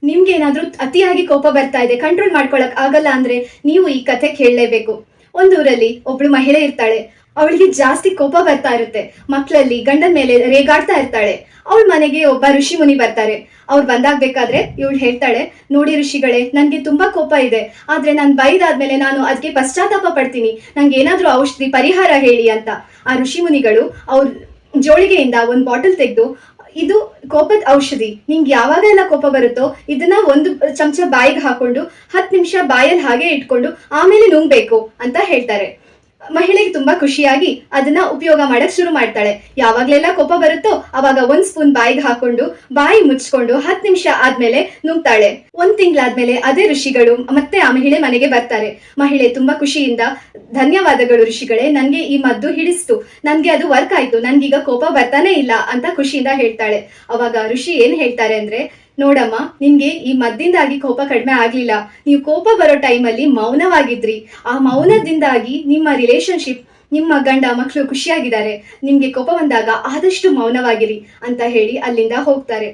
ನಿಮ್ಗೆ ಏನಾದ್ರೂ ಅತಿಯಾಗಿ ಕೋಪ ಬರ್ತಾ ಇದೆ, ಕಂಟ್ರೋಲ್ ಮಾಡ್ಕೊಳಕ್ ಆಗಲ್ಲ ಅಂದ್ರೆ ನೀವು ಈ ಕಥೆ ಕೇಳಲೇಬೇಕು. ಒಂದೂರಲ್ಲಿ ಒಬ್ಳು ಮಹಿಳೆ ಇರ್ತಾಳೆ. ಅವಳಿಗೆ ಜಾಸ್ತಿ ಕೋಪ ಬರ್ತಾ ಇರುತ್ತೆ. ಮಕ್ಕಳಲ್ಲಿ ಗಂಡನ ಮೇಲೆ ರೇಗಾಡ್ತಾ ಇರ್ತಾಳೆ. ಅವಳ ಮನೆಗೆ ಒಬ್ಬ ಋಷಿ ಮುನಿ ಬರ್ತಾರೆ. ಅವ್ರು ಬಂದಾಗ್ಬೇಕಾದ್ರೆ ಇವಳು ಹೇಳ್ತಾಳೆ, ನೋಡಿ ಋಷಿಗಳೇ, ನನ್ಗೆ ತುಂಬಾ ಕೋಪ ಇದೆ, ಆದ್ರೆ ನಾನು ಬೈದಾದ್ಮೇಲೆ ನಾನು ಅದಕ್ಕೆ ಪಶ್ಚಾತ್ತಾಪ ಪಡ್ತೀನಿ, ನಂಗೆ ಏನಾದ್ರೂ ಔಷಧಿ ಪರಿಹಾರ ಹೇಳಿ ಅಂತ. ಆ ಋಷಿ ಮುನಿಗಳು ಅವ್ರ ಜೋಳಿಗೆಯಿಂದ ಒಂದು ಬಾಟಲ್ ತೆಗೆದು, ಇದು ಕೋಪದ ಔಷಧಿ, ನಿಂಗೆ ಯಾವಾಗೆಲ್ಲ ಕೋಪ ಬರುತ್ತೋ ಇದನ್ನ ಒಂದು ಚಮಚ ಬಾಯಿಗೆ ಹಾಕೊಂಡು 10 ನಿಮಿಷ ಬಾಯಲ್ಲಿ ಹಾಗೆ ಇಟ್ಕೊಂಡು ಆಮೇಲೆ ನುಂಗ್ಬೇಕು ಅಂತ ಹೇಳ್ತಾರೆ. ಮಹಿಳೆಗೆ ತುಂಬಾ ಖುಷಿಯಾಗಿ ಅದನ್ನ ಉಪಯೋಗ ಮಾಡಕ್ ಶುರು ಮಾಡ್ತಾಳೆ. ಯಾವಾಗ್ಲೆಲ್ಲ ಕೋಪ ಬರುತ್ತೋ ಅವಾಗ 1 ಸ್ಪೂನ್ ಬಾಯಿಗೆ ಹಾಕೊಂಡು ಬಾಯಿ ಮುಚ್ಕೊಂಡು 10 ನಿಮಿಷ ಆದ್ಮೇಲೆ ನುಂಗ್ತಾಳೆ. 1 ತಿಂಗಳಾದ್ಮೇಲೆ ಅದೇ ಋಷಿಗಳು ಮತ್ತೆ ಆ ಮಹಿಳೆ ಮನೆಗೆ ಬರ್ತಾರೆ. ಮಹಿಳೆ ತುಂಬಾ ಖುಷಿಯಿಂದ, ಧನ್ಯವಾದಗಳು ಋಷಿಗಳೇ, ನನ್ಗೆ ಈ ಮದ್ದು ಹಿಡಿಸ್ತು, ನನ್ಗೆ ಅದು ವರ್ಕ್ ಆಯ್ತು, ನನ್ಗೀಗ ಕೋಪ ಬರ್ತಾನೆ ಇಲ್ಲ ಅಂತ ಖುಷಿಯಿಂದ ಹೇಳ್ತಾಳೆ. ಅವಾಗ ಋಷಿ ಏನ್ ಹೇಳ್ತಾರೆ ಅಂದ್ರೆ, ನೋಡಮ್ಮ, ನಿನ್ಗೆ ಈ ಮದ್ದಿಂದಾಗಿ ಕೋಪ ಕಡಿಮೆ ಆಗ್ಲಿಲ್ಲ, ನೀವು ಕೋಪ ಬರೋ ಟೈಮಲ್ಲಿ ಮೌನವಾಗಿದ್ರಿ, ಆ ಮೌನದಿಂದಾಗಿ ನಿಮ್ಮ ರಿಲೇಶನ್ಶಿಪ್, ನಿಮ್ಮ ಗಂಡ ಮಕ್ಕಳು ಖುಷಿಯಾಗಿದ್ದಾರೆ, ನಿಮ್ಗೆ ಕೋಪ ಬಂದಾಗ ಆದಷ್ಟು ಮೌನವಾಗಿರಿ ಅಂತ ಹೇಳಿ ಅಲ್ಲಿಂದ ಹೋಗ್ತಾರೆ.